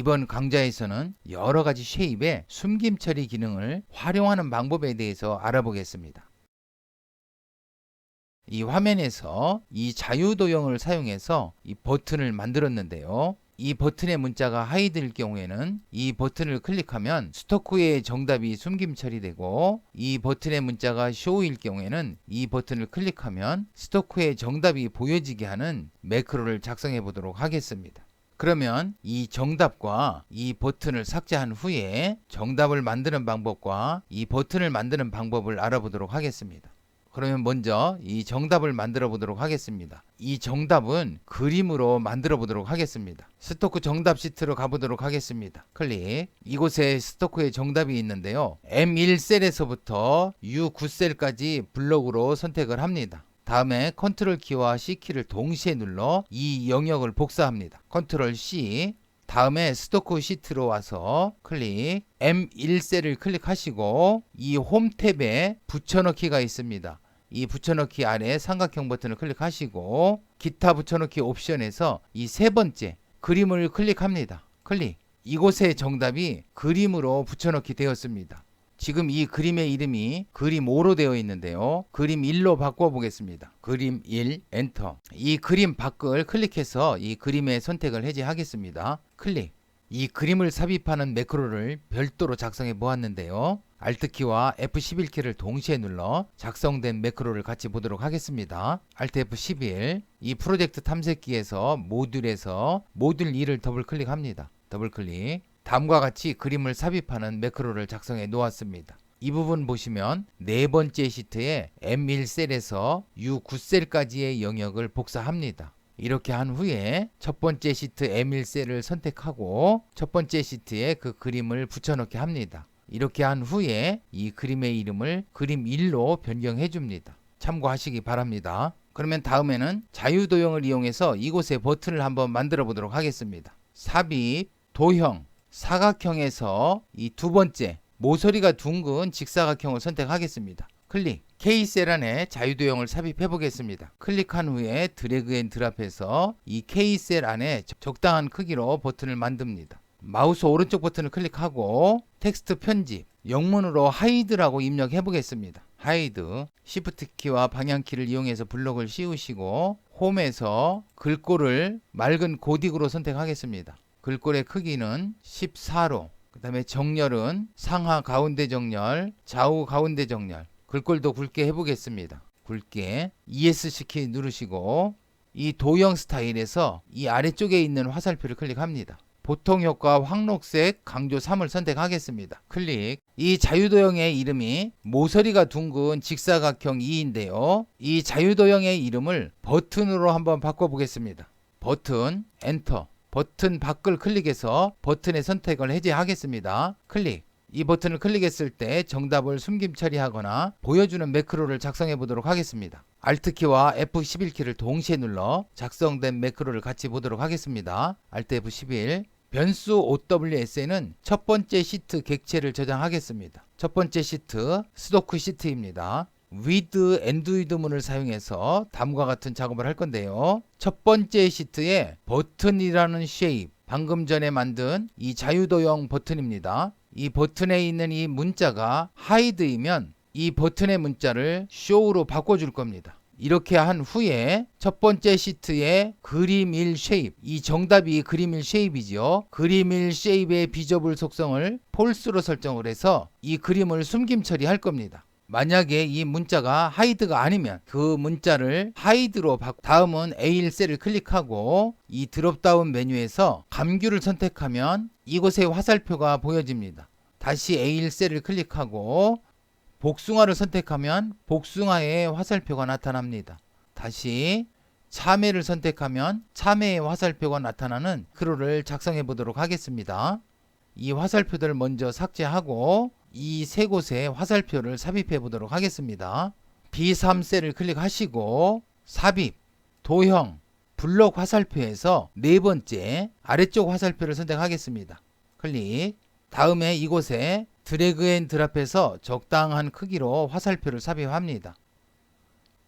이번 강좌에서는 여러 가지 쉐입의 숨김 처리 기능을 활용하는 방법에 대해서 알아보겠습니다. 이 화면에서 이 자유도형을 사용해서 이 버튼을 만들었는데요. 이 버튼의 문자가 하이드일 경우에는 이 버튼을 클릭하면 스토크의 정답이 숨김 처리되고, 이 버튼의 문자가 show일 경우에는 이 버튼을 클릭하면 스토크의 정답이 보여지게 하는 매크로를 작성해 보도록 하겠습니다. 그러면 이 정답과 이 버튼을 삭제한 후에 정답을 만드는 방법과 이 버튼을 만드는 방법을 알아보도록 하겠습니다. 그러면 먼저 이 정답을 만들어 보도록 하겠습니다. 이 정답은 그림으로 만들어 보도록 하겠습니다. 스토크 정답 시트로 가보도록 하겠습니다. 클릭. 이곳에 스토크의 정답이 있는데요. M1셀에서부터 U9셀까지 블록으로 선택을 합니다. 다음에 컨트롤 키와 C 키를 동시에 눌러 이 영역을 복사합니다. 컨트롤 C. 다음에 스토크 시트로 와서 클릭. M1셀을 클릭하시고 이 홈 탭에 붙여넣기가 있습니다. 이 붙여넣기 아래 삼각형 버튼을 클릭하시고 기타 붙여넣기 옵션에서 이 세 번째 그림을 클릭합니다. 클릭. 이곳의 정답이 그림으로 붙여넣기 되었습니다. 지금 이 그림의 이름이 그림 5로 되어 있는데요. 그림 1로 바꿔보겠습니다. 그림 1 엔터. 이 그림 밖을 클릭해서 이 그림의 선택을 해제하겠습니다. 클릭. 이 그림을 삽입하는 매크로를 별도로 작성해 보았는데요. Alt키와 F11키를 동시에 눌러 작성된 매크로를 같이 보도록 하겠습니다. Alt F11. 이 프로젝트 탐색기에서 모듈에서 모듈 2를 더블 클릭합니다. 더블 클릭. 다음과 같이 그림을 삽입하는 매크로를 작성해 놓았습니다. 이 부분 보시면 네 번째 시트에 M1셀에서 U9셀까지의 영역을 복사합니다. 이렇게 한 후에 첫 번째 시트 M1셀을 선택하고 첫 번째 시트에 그 그림을 붙여넣기 합니다. 이렇게 한 후에 이 그림의 이름을 그림 1로 변경해 줍니다. 참고하시기 바랍니다. 그러면 다음에는 자유도형을 이용해서 이곳에 버튼을 한번 만들어 보도록 하겠습니다. 삽입, 도형, 사각형에서 이 두 번째 모서리가 둥근 직사각형을 선택하겠습니다. 클릭. K셀 안에 자유도형을 삽입해 보겠습니다. 클릭한 후에 드래그 앤 드랍해서 이 K셀 안에 적당한 크기로 버튼을 만듭니다. 마우스 오른쪽 버튼을 클릭하고 텍스트 편집, 영문으로 하이드라고 입력해 보겠습니다. 하이드. 시프트 키와 방향키를 이용해서 블록을 씌우시고 홈에서 글꼴을 맑은 고딕으로 선택하겠습니다. 글꼴의 크기는 14로, 그 다음에 정렬은 상하 가운데 정렬, 좌우 가운데 정렬, 글꼴도 굵게 해보겠습니다. 굵게. ESC 누르시고 이 도형 스타일에서 이 아래쪽에 있는 화살표를 클릭합니다. 보통 효과 황록색 강조 3을 선택하겠습니다. 클릭. 이 자유도형의 이름이 모서리가 둥근 직사각형 2인데요. 이 자유도형의 이름을 버튼으로 한번 바꿔보겠습니다. 버튼, 엔터. 버튼 밖을 클릭해서 버튼의 선택을 해제하겠습니다. 클릭. 이 버튼을 클릭했을 때 정답을 숨김 처리하거나 보여주는 매크로를 작성해 보도록 하겠습니다. Alt키와 F11키를 동시에 눌러 작성된 매크로를 같이 보도록 하겠습니다. Alt F11. 변수 OWS에는 첫 번째 시트 객체를 저장하겠습니다. 첫 번째 시트 스토크 시트입니다. with and with 문을 사용해서 다음과 같은 작업을 할 건데요. 첫 번째 시트에 버튼이라는 쉐입, 방금 전에 만든 이 자유도형 버튼입니다. 이 버튼에 있는 이 문자가 하이드이면 이 버튼의 문자를 show로 바꿔줄 겁니다. 이렇게 한 후에 첫 번째 시트에 그림 1 쉐입, 이 정답이 그림 1 쉐입이죠. 그림 1 쉐입의 비저블 속성을 false로 설정을 해서 이 그림을 숨김 처리할 겁니다. 만약에 이 문자가 하이드가 아니면 그 문자를 하이드로 바꾸고, 다음은 A1셀을 클릭하고 이 드롭다운 메뉴에서 감귤을 선택하면 이곳에 화살표가 보여집니다. 다시 A1셀을 클릭하고 복숭아를 선택하면 복숭아의 화살표가 나타납니다. 다시 참외를 선택하면 참외의 화살표가 나타나는 크로를 작성해 보도록 하겠습니다. 이 화살표들을 먼저 삭제하고 이 세 곳에 화살표를 삽입해 보도록 하겠습니다. B3셀을 클릭하시고 삽입, 도형, 블록 화살표에서 네 번째 아래쪽 화살표를 선택하겠습니다. 클릭. 다음에 이곳에 드래그 앤 드랍해서 적당한 크기로 화살표를 삽입합니다.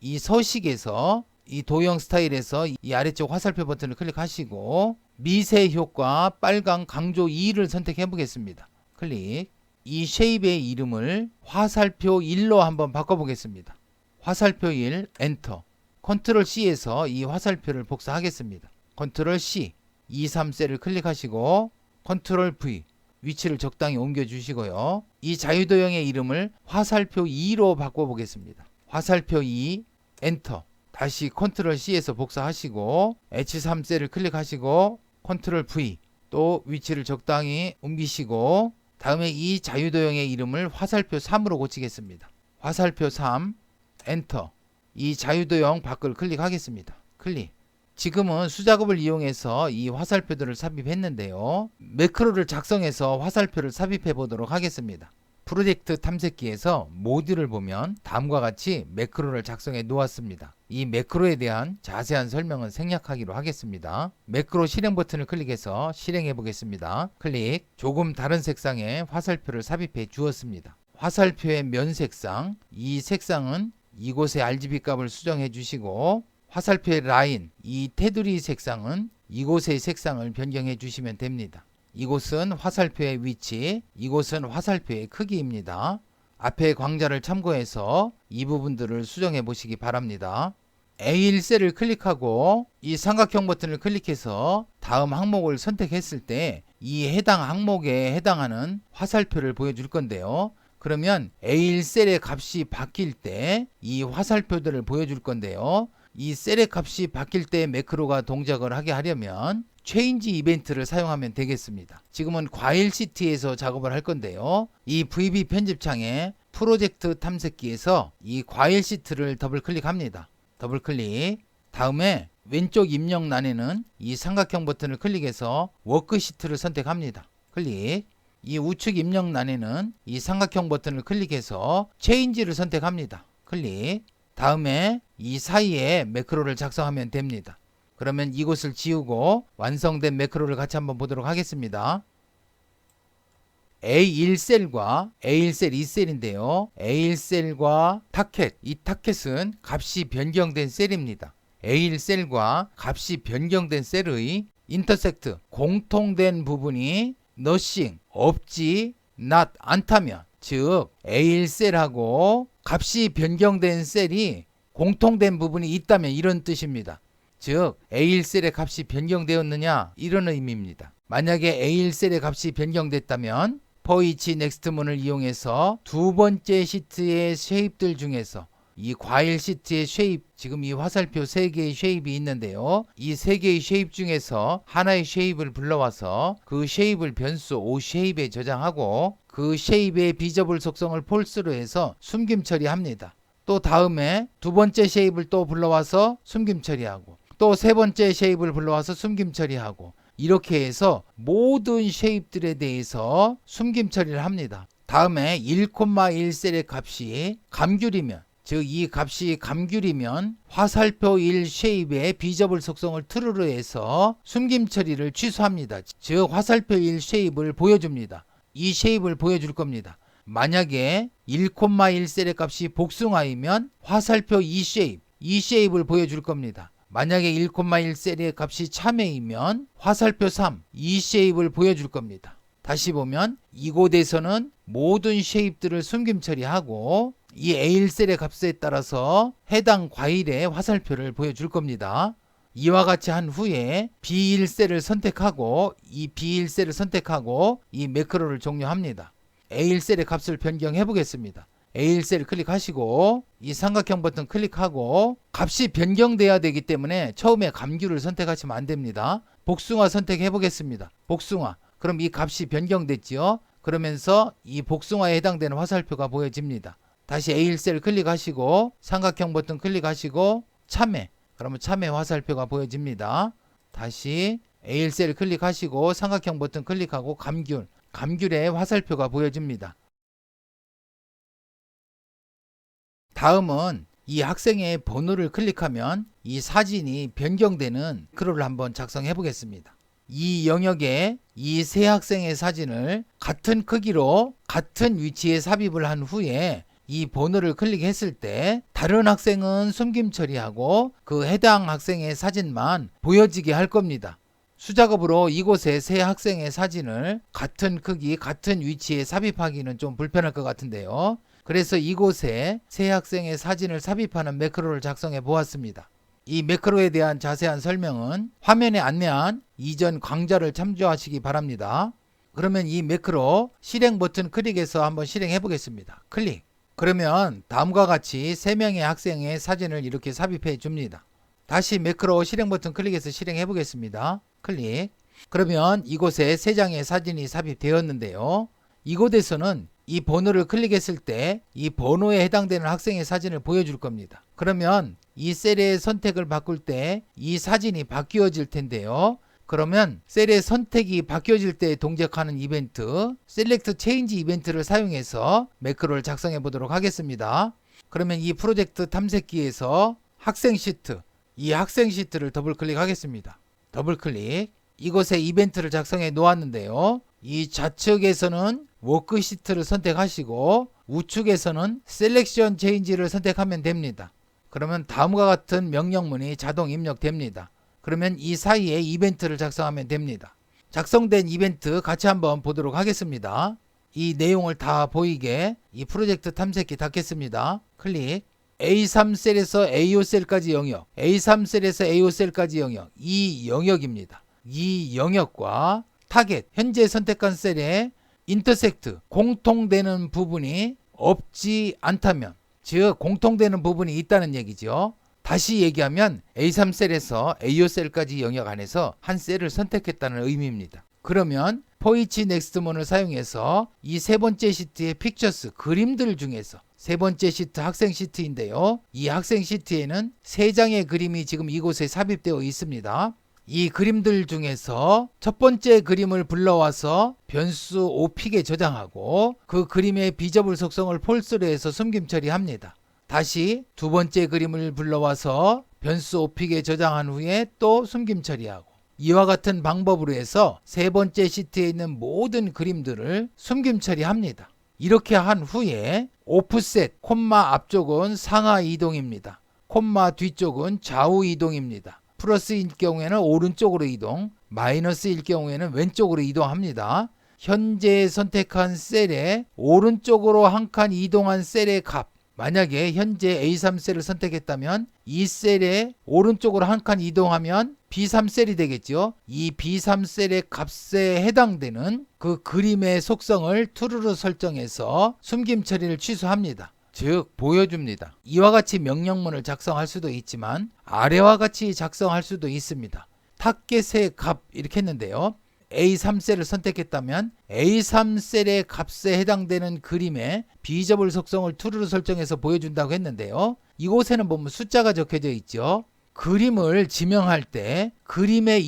이 서식에서 이 도형 스타일에서 이 아래쪽 화살표 버튼을 클릭하시고 미세 효과 빨강 강조 2를 선택해 보겠습니다. 클릭. 이 쉐입의 이름을 화살표 1로 한번 바꿔보겠습니다. 화살표 1 엔터. 컨트롤 C에서 이 화살표를 복사하겠습니다. 컨트롤 C 2, 3셀을 클릭하시고 컨트롤 V 위치를 적당히 옮겨주시고요. 이 자유도형의 이름을 화살표 2로 바꿔보겠습니다. 화살표 2 엔터. 다시 컨트롤 C에서 복사하시고 H3셀을 클릭하시고 컨트롤 V 또 위치를 적당히 옮기시고 다음에 이 자유도형의 이름을 화살표 3으로 고치겠습니다. 화살표 3 엔터. 이 자유도형 밖을 클릭하겠습니다. 클릭. 지금은 수작업을 이용해서 이 화살표들을 삽입했는데요. 매크로를 작성해서 화살표를 삽입해 보도록 하겠습니다. 프로젝트 탐색기에서 모듈을 보면 다음과 같이 매크로를 작성해 놓았습니다. 이 매크로에 대한 자세한 설명은 생략하기로 하겠습니다. 매크로 실행 버튼을 클릭해서 실행해 보겠습니다. 클릭. 조금 다른 색상의 화살표를 삽입해 주었습니다. 화살표의 면 색상, 이 색상은 이곳의 RGB 값을 수정해 주시고 화살표의 라인, 이 테두리 색상은 이곳의 색상을 변경해 주시면 됩니다. 이곳은 화살표의 위치, 이곳은 화살표의 크기입니다. 앞에 광자를 참고해서 이 부분들을 수정해 보시기 바랍니다. A1셀을 클릭하고 이 삼각형 버튼을 클릭해서 다음 항목을 선택했을 때 이 해당 항목에 해당하는 화살표를 보여줄 건데요. 그러면 A1셀의 값이 바뀔 때 이 화살표들을 보여줄 건데요. 이 셀의 값이 바뀔 때 매크로가 동작을 하게 하려면 체인지 이벤트를 사용하면 되겠습니다. 지금은 과일 시트에서 작업을 할 건데요. 이 VB 편집창에 프로젝트 탐색기에서 이 과일 시트를 더블 클릭합니다. 더블 클릭. 다음에 왼쪽 입력란에는 이 삼각형 버튼을 클릭해서 워크시트를 선택합니다. 클릭. 이 우측 입력란에는 이 삼각형 버튼을 클릭해서 체인지를 선택합니다. 클릭. 다음에 이 사이에 매크로를 작성하면 됩니다. 그러면 이곳을 지우고 완성된 매크로를 같이 한번 보도록 하겠습니다. A1셀과 A1셀 2셀인데요. A1셀과 타켓, 이 타켓은 값이 변경된 셀입니다. A1셀과 값이 변경된 셀의 인터섹트, 공통된 부분이 nothing, 없지, not, 않다면 즉 A1셀하고 값이 변경된 셀이 공통된 부분이 있다면 이런 뜻입니다. 즉 A1셀의 값이 변경되었느냐 이런 의미입니다. 만약에 A1셀의 값이 변경됐다면 for each next 문을 이용해서 두 번째 시트의 쉐입들 중에서 이 과일 시트의 쉐입, 지금 이 화살표 3개의 쉐입이 있는데요. 이 3개의 쉐입 중에서 하나의 쉐입을 불러와서 그 쉐입을 변수 oShape에 저장하고 그 쉐입의 비저블 속성을 폴스로 해서 숨김 처리합니다. 또 다음에 두 번째 쉐입을 또 불러와서 숨김 처리하고 또 세 번째 쉐입을 불러와서 숨김 처리하고 이렇게 해서 모든 쉐입들에 대해서 숨김 처리를 합니다. 다음에 1,1셀의 값이 감귤이면 즉 이 값이 감귤이면 화살표 1 쉐입의 비저블 속성을 true로 해서 숨김 처리를 취소합니다. 즉 화살표 1 쉐입을 보여줍니다. 이 쉐입을 보여줄 겁니다. 만약에 1,1셀의 값이 복숭아이면 화살표 2 쉐입, 이 쉐입을 보여줄 겁니다. 만약에 1,1셀의 값이 참외이면 화살표 3, 이 쉐입을 보여줄 겁니다. 다시 보면 이곳에서는 모든 쉐입들을 숨김 처리하고 이 A1셀의 값에 따라서 해당 과일의 화살표를 보여줄 겁니다. 이와 같이 한 후에 B1셀을 선택하고 이 B1셀을 선택하고 이 매크로를 종료합니다. A1셀의 값을 변경해 보겠습니다. A1셀을 클릭하시고 이 삼각형 버튼 클릭하고 값이 변경돼야 되기 때문에 처음에 감귤을 선택하시면 안 됩니다. 복숭아 선택해 보겠습니다. 복숭아. 그럼 이 값이 변경됐지요. 그러면서 이 복숭아에 해당되는 화살표가 보여집니다. 다시 A1셀 클릭하시고 삼각형 버튼 클릭하시고 참외. 그러면 참외 화살표가 보여집니다. 다시 A1셀 클릭하시고 삼각형 버튼 클릭하고 감귤. 감귤의 화살표가 보여집니다. 다음은 이 학생의 번호를 클릭하면 이 사진이 변경되는 매크로를 한번 작성해 보겠습니다. 이 영역에 이 세 학생의 사진을 같은 크기로 같은 위치에 삽입을 한 후에 이 번호를 클릭했을 때 다른 학생은 숨김 처리하고 그 해당 학생의 사진만 보여지게 할 겁니다. 수작업으로 이곳에 세 학생의 사진을 같은 크기, 같은 위치에 삽입하기는 좀 불편할 것 같은데요. 그래서 이곳에 세 학생의 사진을 삽입하는 매크로를 작성해 보았습니다. 이 매크로에 대한 자세한 설명은 화면에 안내한 이전 강좌를 참조하시기 바랍니다. 그러면 이 매크로 실행 버튼 클릭해서 한번 실행해 보겠습니다. 클릭. 그러면 다음과 같이 3명의 학생의 사진을 이렇게 삽입해 줍니다. 다시 매크로 실행 버튼 클릭해서 실행해 보겠습니다. 클릭. 그러면 이곳에 3장의 사진이 삽입되었는데요. 이곳에서는 이 번호를 클릭했을 때 이 번호에 해당되는 학생의 사진을 보여줄 겁니다. 그러면 이 셀의 선택을 바꿀 때 이 사진이 바뀌어질 텐데요. 그러면 셀의 선택이 바뀌어질 때 동작하는 이벤트 셀렉트 체인지 이벤트를 사용해서 매크로를 작성해 보도록 하겠습니다. 그러면 이 프로젝트 탐색기에서 학생 시트, 이 학생 시트를 더블 클릭하겠습니다. 더블 클릭. 이곳에 이벤트를 작성해 놓았는데요. 이 좌측에서는 워크 시트를 선택하시고 우측에서는 셀렉션 체인지를 선택하면 됩니다. 그러면 다음과 같은 명령문이 자동 입력됩니다. 그러면 이 사이에 이벤트를 작성하면 됩니다. 작성된 이벤트 같이 한번 보도록 하겠습니다. 이 내용을 다 보이게 이 프로젝트 탐색기 닫겠습니다. 클릭. A3 셀에서 A5 셀까지 영역, A3 셀에서 A5 셀까지 영역, 이 영역입니다. 이 영역과 타겟, 현재 선택한 셀에 인터섹트, 공통되는 부분이 없지 않다면, 즉 공통되는 부분이 있다는 얘기죠. 다시 얘기하면 A3 셀에서 A5 셀까지 영역 안에서 한 셀을 선택했다는 의미입니다. 그러면 포이치 넥스트문을 사용해서 이 세 번째 시트의 픽처스, 그림들 중에서 세 번째 시트 학생 시트인데요. 이 학생 시트에는 3장의 그림이 지금 이곳에 삽입되어 있습니다. 이 그림들 중에서 첫 번째 그림을 불러와서 변수 오픽에 저장하고 그 그림의 비저블 속성을 폴스로 해서 숨김 처리합니다. 다시 두 번째 그림을 불러와서 변수 오픽에 저장한 후에 또 숨김 처리하고 이와 같은 방법으로 해서 세 번째 시트에 있는 모든 그림들을 숨김 처리합니다. 이렇게 한 후에 오프셋, 콤마 앞쪽은 상하 이동입니다. 콤마 뒤쪽은 좌우 이동입니다. 플러스일 경우에는 오른쪽으로 이동, 마이너스일 경우에는 왼쪽으로 이동합니다. 현재 선택한 셀에 오른쪽으로 한 칸 이동한 셀의 값, 만약에 현재 A3 셀을 선택했다면 이 셀에 오른쪽으로 한 칸 이동하면 B3 셀이 되겠죠. 이 B3 셀의 값에 해당되는 그 그림의 속성을 true로 설정해서 숨김 처리를 취소합니다. 즉 보여줍니다. 이와 같이 명령문을 작성할 수도 있지만 아래와 같이 작성할 수도 있습니다. 타겟의 값 이렇게 했는데요. A3 셀을 선택했다면 A3 셀의 값에 해당되는 그림의 비저블 속성을 true로 설정해서 보여준다고 했는데요. 이곳에는 보면 숫자가 적혀져 있죠. 그림을 지명할 때 그림의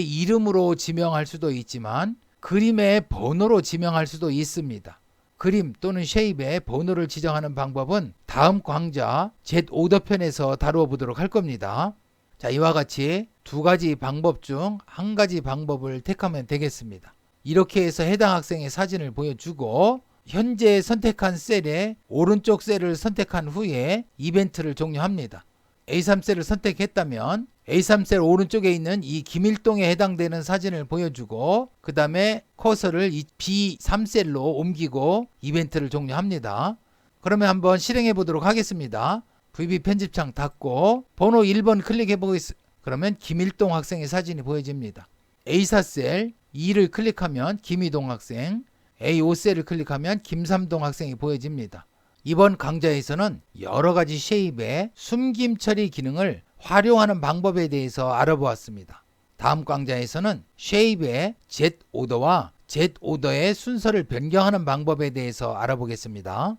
이름으로 지명할 수도 있지만 그림의 번호로 지명할 수도 있습니다. 그림 또는 쉐입의 번호를 지정하는 방법은 다음 강좌 Z 오더 편에서 다루어 보도록 할 겁니다. 자, 이와 같이 두 가지 방법 중 한 가지 방법을 택하면 되겠습니다. 이렇게 해서 해당 학생의 사진을 보여주고 현재 선택한 셀에 오른쪽 셀을 선택한 후에 이벤트를 종료합니다. A3 셀을 선택했다면 A3 셀 오른쪽에 있는 이 김일동에 해당되는 사진을 보여주고 그 다음에 커서를 이 B3 셀로 옮기고 이벤트를 종료합니다. 그러면 한번 실행해 보도록 하겠습니다. VB 편집창 닫고 번호 1번 클릭해 보겠습니다. 그러면 김일동 학생의 사진이 보여집니다. A4 셀 2를 클릭하면 김희동 학생, A5 셀을 클릭하면 김삼동 학생이 보여집니다. 이번 강좌에서는 여러 가지 쉐입의 숨김 처리 기능을 활용하는 방법에 대해서 알아보았습니다. 다음 강좌에서는 쉐입의 Z 오더와 Z 오더의 순서를 변경하는 방법에 대해서 알아보겠습니다.